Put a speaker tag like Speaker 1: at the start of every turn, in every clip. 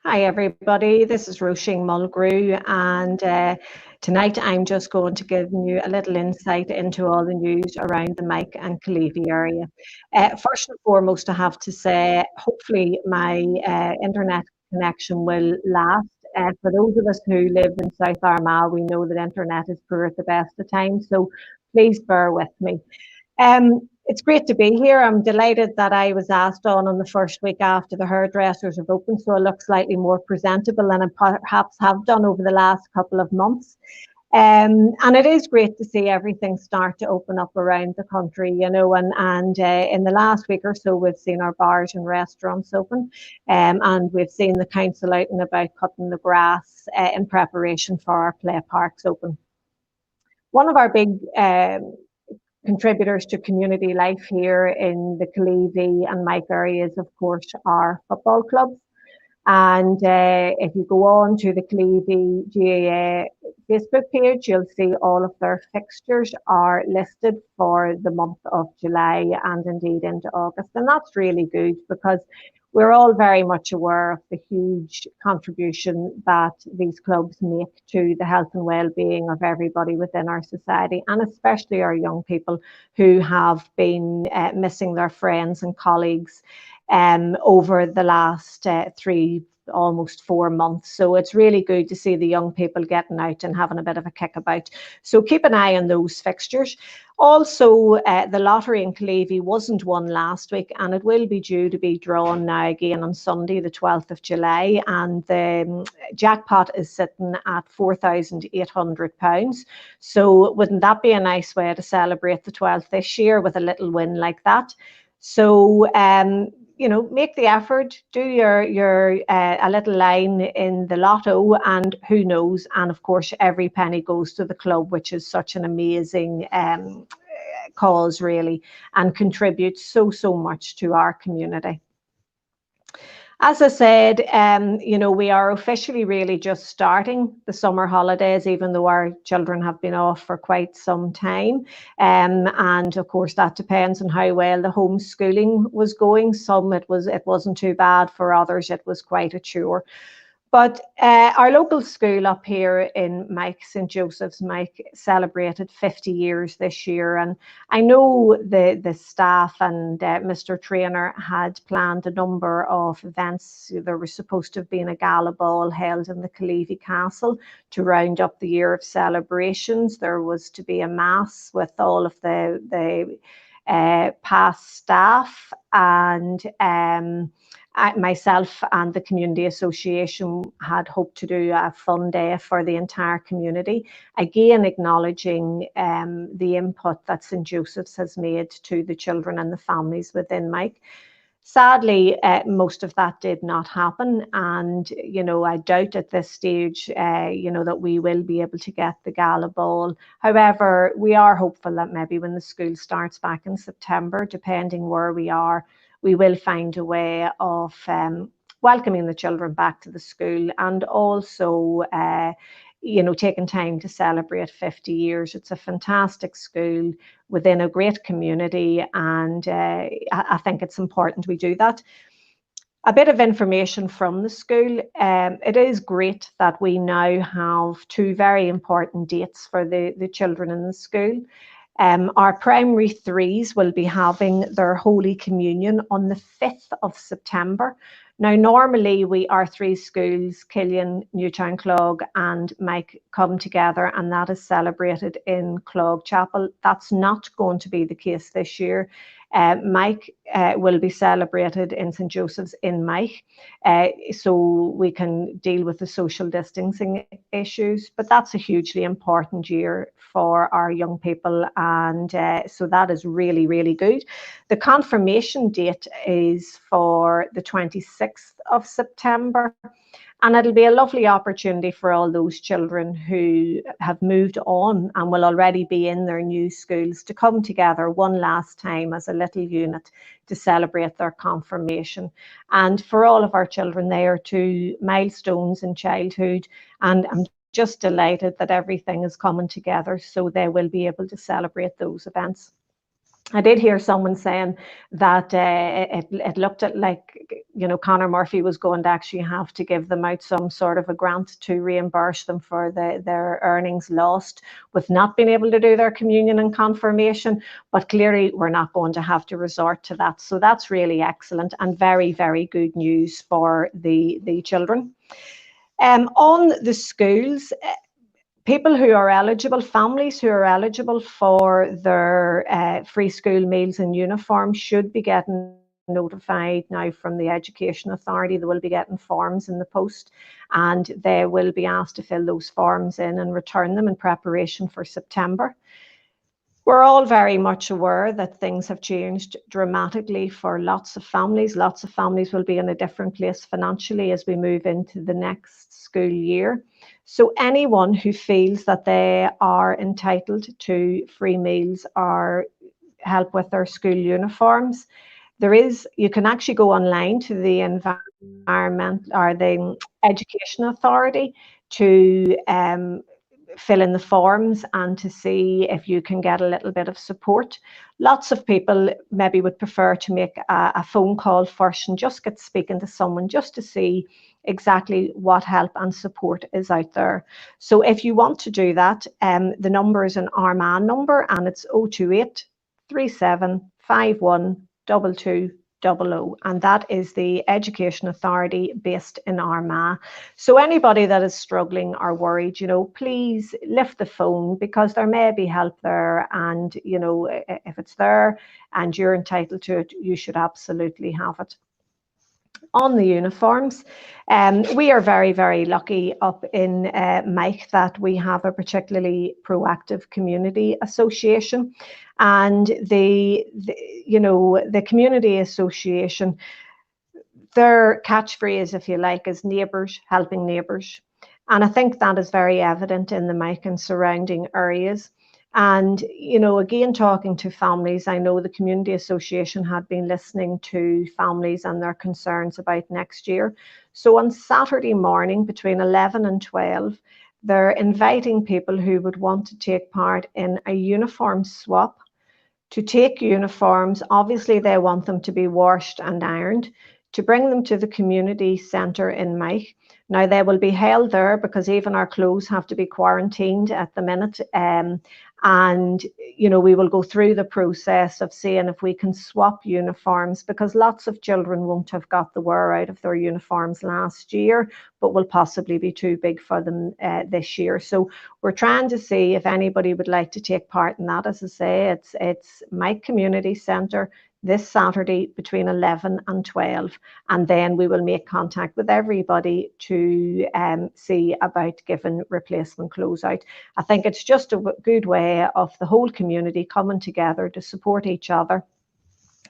Speaker 1: Hi everybody, this is Roisin Mulgrew, and tonight I'm just going to give you a little insight into all the news around the Meigh and Killeavy area. First and foremost, I have to say, hopefully my internet connection will last. For those of us who live in South Armagh, we know that internet is poor at the best of times, so please bear with me. It's great to be here. I'm delighted that I was asked on the first week after the hairdressers have opened, so I look slightly more presentable than I perhaps have done over the last couple of months. And it is great to see everything start to open up around the country, and in the last week or so, we've seen our bars and restaurants open, and we've seen the council out and about cutting the grass in preparation for our play parks open. One of our big contributors to community life here in the Killeavy and Meigh areas, of course, are football clubs. And if you go on to the Killeavy GAA Facebook page, you'll see all of their fixtures are listed for the month of July and indeed into August. And that's really good because we're all very much aware of the huge contribution that these clubs make to the health and well-being of everybody within our society, and especially our young people who have been missing their friends and colleagues over the last almost 4 months. So it's really good to see the young people getting out and having a bit of a kickabout. So keep an eye on those fixtures. Also, the lottery in Killeavy wasn't won last week, and it will be due to be drawn now again on Sunday, the 12th of July. And the jackpot is sitting at £4,800. So wouldn't that be a nice way to celebrate the 12th this year with a little win like that? So, make the effort, do your a little line in the lotto, and who knows? And of course, every penny goes to the club, which is such an amazing cause, really, and contributes so much to our community. As I said, we are officially really just starting the summer holidays, even though our children have been off for quite some time. And of course, that depends on how well the homeschooling was going. It wasn't too bad. For others, it was quite a chore. But our local school up here in Meigh, St. Joseph's Meigh, celebrated 50 years this year. And I know the staff and Mr. Trainer had planned a number of events. There was supposed to have been a gala ball held in the Killeavy Castle to round up the year of celebrations. There was to be a mass with all of the past staff, and myself and the community association had hoped to do a fun day for the entire community, again acknowledging the input that St. Joseph's has made to the children and the families within Meigh. Sadly, most of that did not happen, and I doubt at this stage that we will be able to get the gala ball. However, we are hopeful that maybe when the school starts back in September, depending where we are, we will find a way of welcoming the children back to the school, and also taking time to celebrate 50 years. It's a fantastic school within a great community, and I think it's important we do that. A bit of information from the school. It is great that we now have 2 very important dates for the children in the school. Our primary 3s will be having their Holy Communion on the 5th of September. Now, normally our 3 schools, Killian, Newtown Clog and Meigh, come together, and that is celebrated in Clog Chapel. That's not going to be the case this year. Meigh will be celebrated in St. Joseph's in Meigh, so we can deal with the social distancing issues. But that's a hugely important year for our young people, and so that is really, really good. The confirmation date is for the 26th of September. And it'll be a lovely opportunity for all those children who have moved on and will already be in their new schools to come together one last time as a little unit to celebrate their confirmation. And for all of our children, they are 2 milestones in childhood, and I'm just delighted that everything is coming together so they will be able to celebrate those events. I did hear someone saying that it looked at like, Conor Murphy was going to actually have to give them out some sort of a grant to reimburse them for their earnings lost with not being able to do their communion and confirmation. But clearly, we're not going to have to resort to that. So that's really excellent and very, very good news for the children. On the schools, people who are eligible, families who are eligible for their free school meals and uniforms should be getting notified now from the Education Authority. They will be getting forms in the post, and they will be asked to fill those forms in and return them in preparation for September. We're all very much aware that things have changed dramatically for lots of families. Lots of families will be in a different place financially as we move into the next school year. So anyone who feels that they are entitled to free meals or help with their school uniforms, you can actually go online to the environment or the Education Authority to fill in the forms and to see if you can get a little bit of support. Lots of people maybe would prefer to make a phone call first and just get speaking to someone just to see exactly what help and support is out there. So if you want to do that, the number is an Armagh number, and it's 028 3751 2200, and that is the Education Authority based in Armagh. So anybody that is struggling or worried, please lift the phone, because there may be help there, and if it's there and you're entitled to it, you should absolutely have it. On the uniforms, we are very, very lucky up in Meigh that we have a particularly proactive community association, and the community association, their catchphrase, if you like, is neighbours helping neighbours. And I think that is very evident in the Meigh and surrounding areas. And, again, talking to families, I know the Community Association had been listening to families and their concerns about next year. So on Saturday morning between 11 and 12, they're inviting people who would want to take part in a uniform swap. To take uniforms, obviously they want them to be washed and ironed, to bring them to the community centre in Meigh. Now, they will be held there because even our clothes have to be quarantined at the minute. And, we will go through the process of seeing if we can swap uniforms, because lots of children won't have got the wear out of their uniforms last year, but will possibly be too big for them this year. So we're trying to see if anybody would like to take part in that. As I say, it's Meigh Community Centre this Saturday between 11 and 12, and then we will make contact with everybody to see about giving replacement clothes out. I think it's just a good way of the whole community coming together to support each other.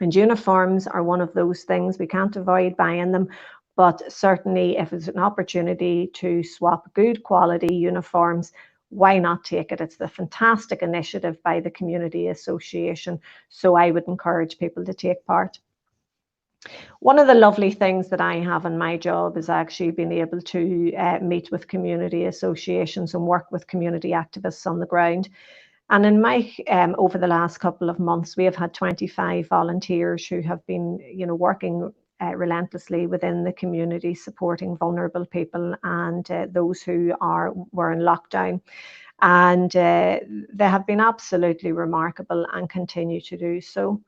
Speaker 1: And uniforms are one of those things. We can't avoid buying them, but certainly if it's an opportunity to swap good quality uniforms, why not take it? It's a fantastic initiative by the Community Association, so I would encourage people to take part. One of the lovely things that I have in my job is actually being able to meet with community associations and work with community activists on the ground. And in Meigh, over the last couple of months, we have had 25 volunteers who have been, working relentlessly within the community, supporting vulnerable people and those who were in lockdown. And they have been absolutely remarkable and continue to do so.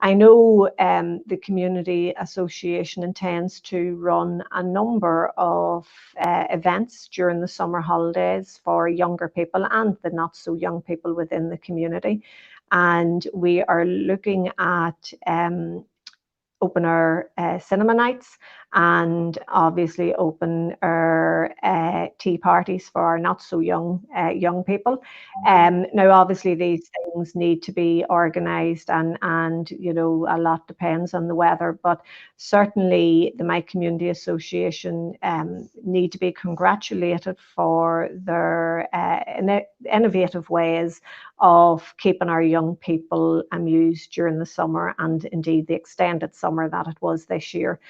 Speaker 1: I know the Community Association intends to run a number of events during the summer holidays for younger people and the not so young people within the community. And we are looking at open our cinema nights, and obviously open our tea parties for our not so young people. Now, obviously, these things need to be organised, and a lot depends on the weather. But certainly, the Meigh Community Association need to be congratulated for their innovative ways of keeping our young people amused during the summer, and indeed the extended summer that it was this year.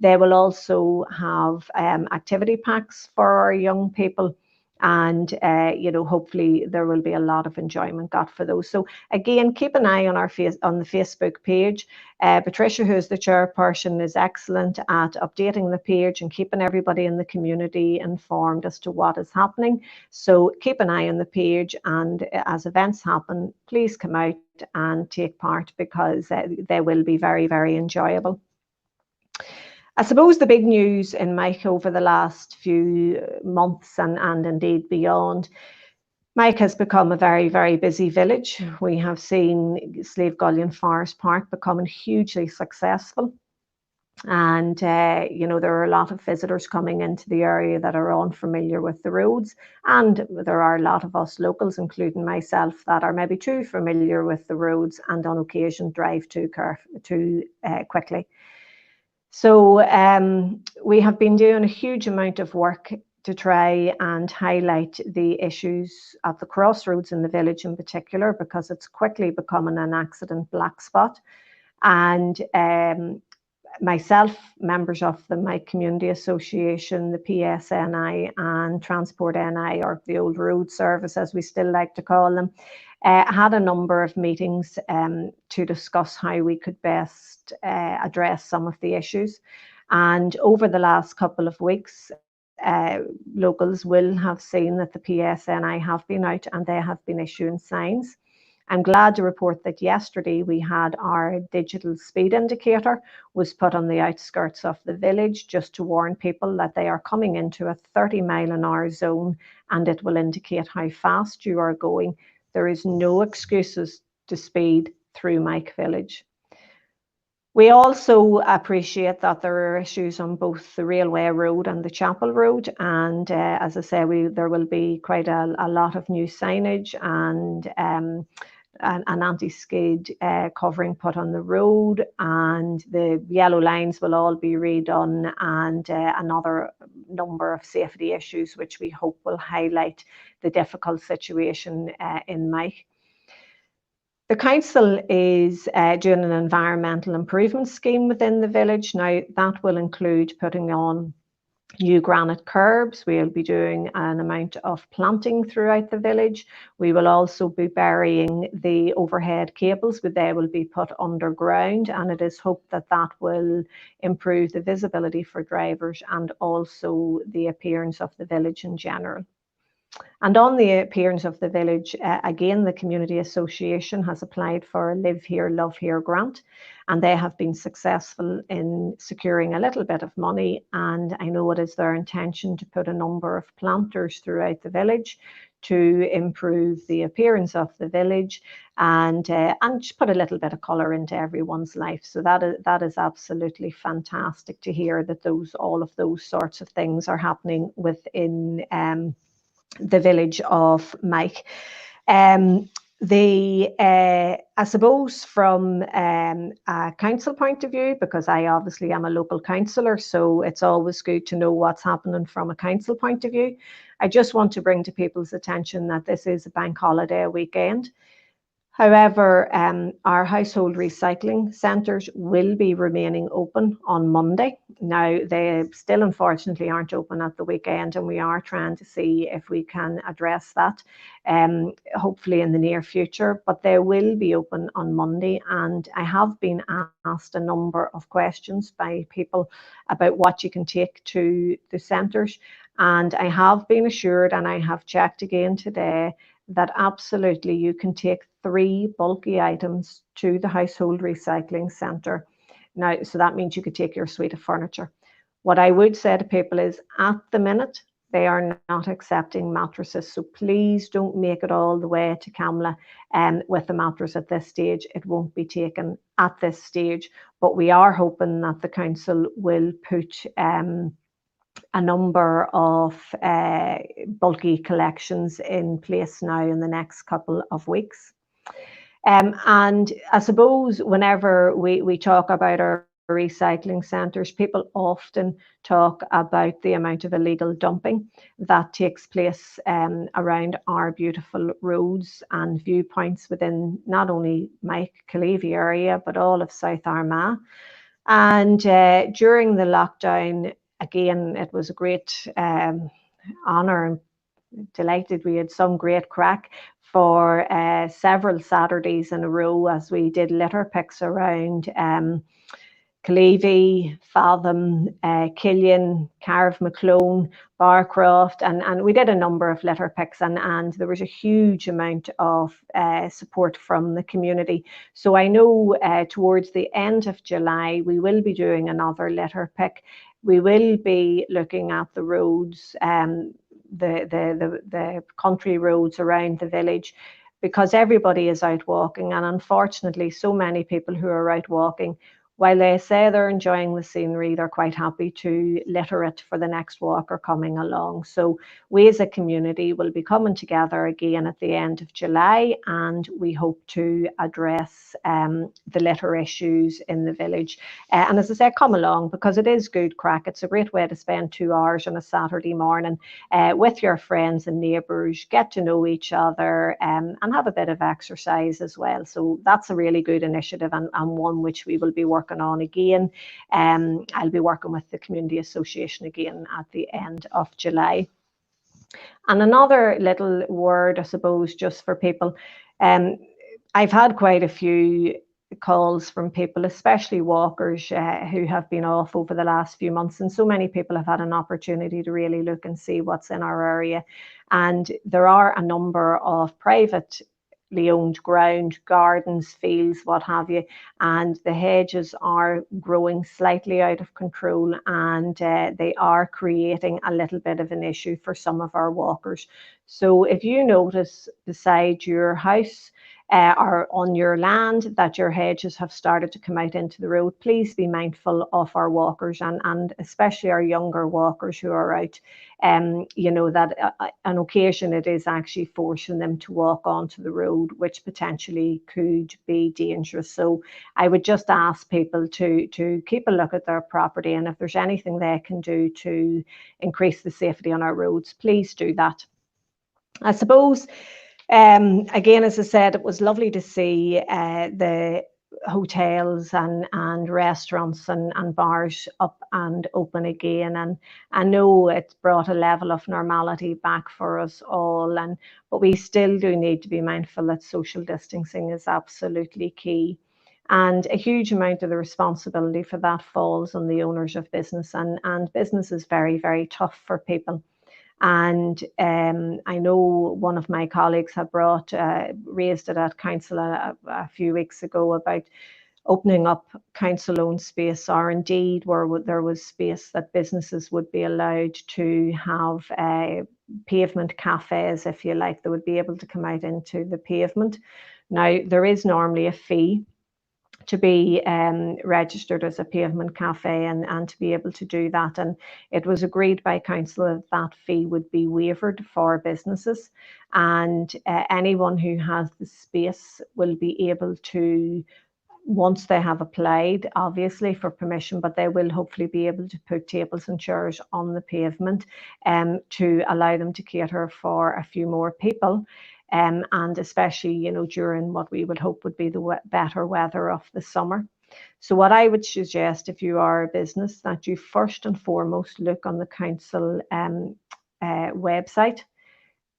Speaker 1: They will also have activity packs for our young people, and hopefully there will be a lot of enjoyment got for those. So again, keep an eye on the Facebook page. Patricia, who's the chairperson, is excellent at updating the page and keeping everybody in the community informed as to what is happening. So keep an eye on the page, and as events happen, please come out and take part, because they will be very, very enjoyable. I suppose the big news in Meigh over the last few months and indeed beyond, Meigh has become a very, very busy village. We have seen Slave-Gullion Forest Park becoming hugely successful. And, there are a lot of visitors coming into the area that are unfamiliar with the roads. And there are a lot of us locals, including myself, that are maybe too familiar with the roads and on occasion drive too quickly. So we have been doing a huge amount of work to try and highlight the issues at the crossroads in the village in particular, because it's quickly becoming an accident black spot. And myself, members of the Meigh Community Association, the PSNI and Transport NI, or the Old Road Service as we still like to call them, had a number of meetings to discuss how we could best address some of the issues. And over the last couple of weeks, locals will have seen that the PSNI have been out and they have been issuing signs. I'm glad to report that yesterday we had our digital speed indicator was put on the outskirts of the village, just to warn people that they are coming into a 30-mile-an-hour zone, and it will indicate how fast you are going. There is no excuses to speed through Meigh village. We also appreciate that there are issues on both the Railway Road and the Chapel Road, and as I say, there will be quite a lot of new signage and an anti-skid covering put on the road, and the yellow lines will all be redone, and another number of safety issues which we hope will highlight the difficult situation in Meigh. The council is doing an environmental improvement scheme within the village. Now, that will include putting on new granite curbs. We'll be doing an amount of planting throughout the village. We will also be burying the overhead cables, but they will be put underground, and it is hoped that that will improve the visibility for drivers and also the appearance of the village in general. And on the appearance of the village, again, the Community Association has applied for a Live Here, Love Here grant, and they have been successful in securing a little bit of money. And I know it is their intention to put a number of planters throughout the village to improve the appearance of the village and put a little bit of colour into everyone's life. So that is absolutely fantastic to hear that all of those sorts of things are happening within the village of Meigh. I suppose from a council point of view, because I obviously am a local councillor, so it's always good to know what's happening from a council point of view. I just want to bring to people's attention that this is a bank holiday weekend. However, our household recycling centres will be remaining open on Monday. Now, they still unfortunately aren't open at the weekend, and we are trying to see if we can address that, hopefully in the near future, but they will be open on Monday. And I have been asked a number of questions by people about what you can take to the centres, and I have been assured, and I have checked again today, that absolutely you can take 3 bulky items to the household recycling centre. Now, so that means you could take your suite of furniture. What I would say to people is, at the minute, they are not accepting mattresses. So please don't make it all the way to Camla with a mattress at this stage. It won't be taken at this stage, but we are hoping that the council will put a number of bulky collections in place now in the next couple of weeks. And I suppose whenever we talk about our recycling centres, people often talk about the amount of illegal dumping that takes place around our beautiful roads and viewpoints within not only Meigh Killeavy area, but all of South Armagh. And during the lockdown, again, it was a great honour delighted. We had some great crack for several Saturdays in a row as we did litter picks around Killeavy, Fathom, Killian, Carriff Maclone, Barcroft, and we did a number of litter picks, and there was a huge amount of support from the community. So I know towards the end of July we will be doing another litter pick. We will be looking at the roads, the country roads around the village, because everybody is out walking, and unfortunately so many people who are out walking, while they say they're enjoying the scenery, they're quite happy to litter it for the next walker coming along. So we as a community will be coming together again at the end of July, and we hope to address the litter issues in the village. And as I say, come along, because it is good crack. It's a great way to spend 2 hours on a Saturday morning with your friends and neighbours, get to know each other, and have a bit of exercise as well. So that's a really good initiative, and one which we will be working on again. I'll be working with the Community Association again at the end of July. And another little word, I suppose, just for people. I've had quite a few calls from people, especially walkers, who have been off over the last few months, and so many people have had an opportunity to really look and see what's in our area. And there are a number of private owned ground, gardens, fields, what have you, and the hedges are growing slightly out of control, and they are creating a little bit of an issue for some of our walkers. So if you notice beside your house or on your land that your hedges have started to come out into the road, please be mindful of our walkers, and especially our younger walkers who are out. You know that on occasion it is actually forcing them to walk onto the road, which potentially could be dangerous. So I would just ask people to keep a look at their property, and if there's anything they can do to increase the safety on our roads, please do that. I suppose, again, as I said, it was lovely to see the hotels and restaurants and bars up and open again, and I know it's brought a level of normality back for us all, but we still do need to be mindful that social distancing is absolutely key, and a huge amount of the responsibility for that falls on the owners of business, and business is very, very tough for people. And I know one of my colleagues had raised it at council a few weeks ago about opening up council-owned space, or indeed where there was space that businesses would be allowed to have pavement cafes, if you like. They would be able to come out into the pavement. Now, there is normally a fee to be registered as a pavement cafe, and to be able to do that. And it was agreed by council that that fee would be waived for businesses, and anyone who has the space will be able to, once they have applied, obviously, for permission, but they will hopefully be able to put tables and chairs on the pavement to allow them to cater for a few more people. And especially, you know, during what we would hope would be the better weather of the summer. So what I would suggest, if you are a business, that you first and foremost look on the council website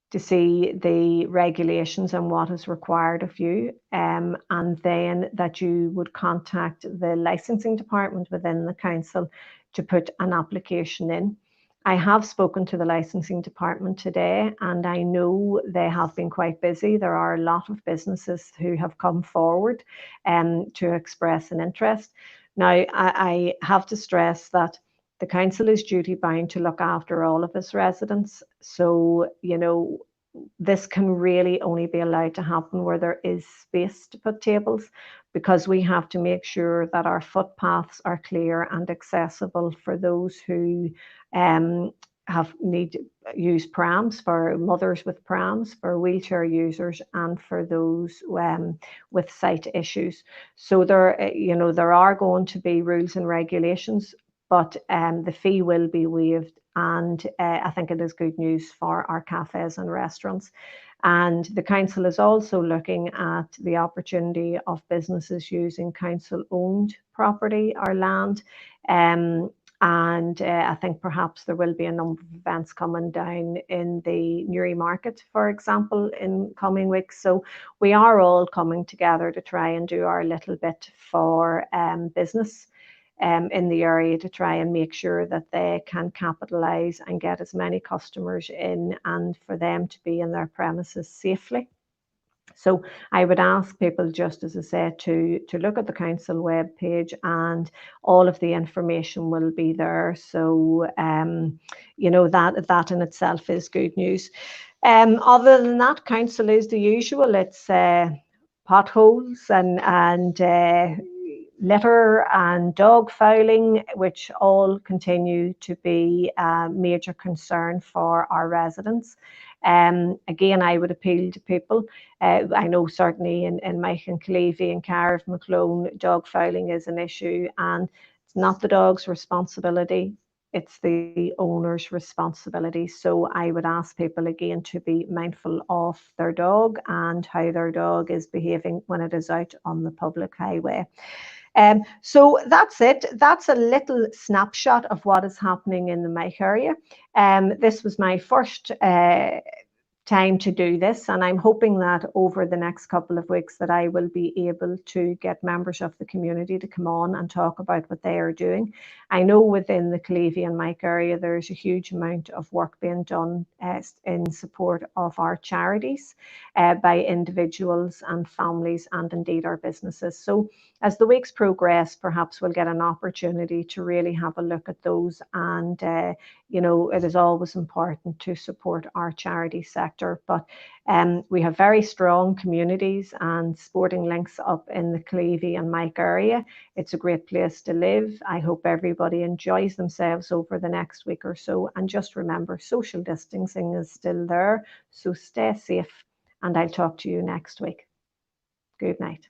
Speaker 1: to see the regulations and what is required of you, and then that you would contact the licensing department within the council to put an application in. I have spoken to the licensing department today, and I know they have been quite busy. There are a lot of businesses who have come forward to express an interest. Now, I have to stress that the council is duty bound to look after all of its residents. So, you know, this can really only be allowed to happen where there is space to put tables, because we have to make sure that our footpaths are clear and accessible for those who need to use prams, for mothers with prams, for wheelchair users, and for those with sight issues. So there are going to be rules and regulations, but the fee will be waived, and I think it is good news for our cafes and restaurants. And the council is also looking at the opportunity of businesses using council-owned property or land. And I think perhaps there will be a number of events coming down in the Newry market, for example, in coming weeks. So we are all coming together to try and do our little bit for business in the area, to try and make sure that they can capitalise and get as many customers in, and for them to be in their premises safely. So I would ask people, just as I said, to look at the council web page, and all of the information will be there. So that in itself is good news. Other than that, council is the usual. It's potholes and litter and dog fouling, which all continue to be a major concern for our residents. Again, I would appeal to people. I know certainly in Meigh and Killeavy and Carrick, Maclone, dog fouling is an issue, and it's not the dog's responsibility, it's the owner's responsibility. So I would ask people again to be mindful of their dog and how their dog is behaving when it is out on the public highway. So that's it. That's a little snapshot of what is happening in the Meigh area. This was my first time to do this, and I'm hoping that over the next couple of weeks that I will be able to get members of the community to come on and talk about what they are doing. I know within the Killeavy and Meigh area there's a huge amount of work being done in support of our charities by individuals and families, and indeed our businesses. So as the weeks progress, perhaps we'll get an opportunity to really have a look at those. And it is always important to support our charity sector, but we have very strong communities and sporting links up in the Killeavy and Meigh area. It's a great place to live. I hope everybody enjoys themselves over the next week or so. And just remember, social distancing is still there, so stay safe, and I'll talk to you next week. Good night.